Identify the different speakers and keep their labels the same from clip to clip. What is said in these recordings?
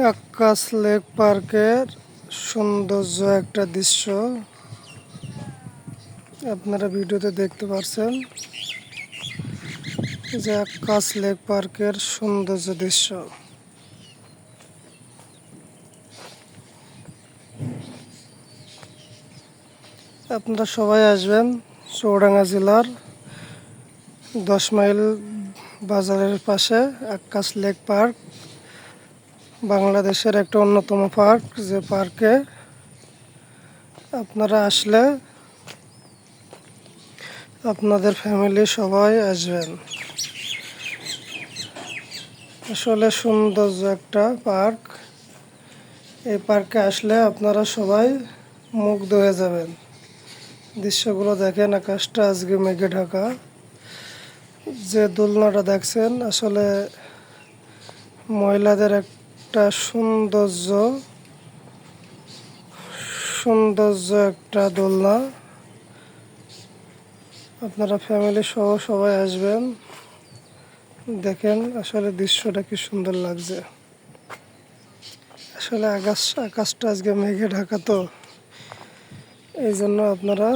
Speaker 1: আকাশ lake পার্কের সৌন্দর্য একটা দৃশ্য আপনারা ভিডিওতে দেখতে পাচ্ছেন যে আকাশ লেক পার্কের সৌন্দর্য দৃশ্য। আপনারা সবাই আসবেন চুয়াডাঙ্গা জেলার 10 মাইল বাজারের পাশে আকাশ লেক পার্ক বাংলাদেশের একটা অন্যতম পার্ক, যে পার্কে আপনারা আসলে আপনাদের ফ্যামিলি সবাই আসবেন। আসলে সৌন্দর্য একটা পার্ক। এই পার্কে আসলে আপনারা সবাই মুগ্ধ হয়ে যাবেন। দৃশ্যগুলো দেখেন, আকাশটা আজকে মেঘে ঢাকা। যে দোলনাটা দেখছেন আসলে মহিলাদের একটা সৌন্দর্য একটা দোলনা। আপনারা ফ্যামিলি সহ সবাই আসবেন, দেখেন আসলে দৃশ্যটা কি সুন্দর লাগছে। আসলে আকাশটা আজকে মেঘে ঢাকা, তো এই জন্য আপনারা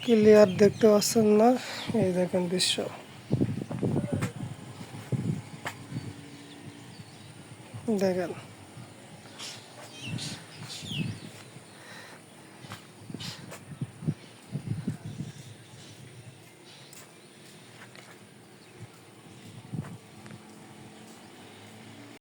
Speaker 1: ক্লিয়ার দেখতে পাচ্ছেন না। এই দেখেন দৃশ্য, দেখেন।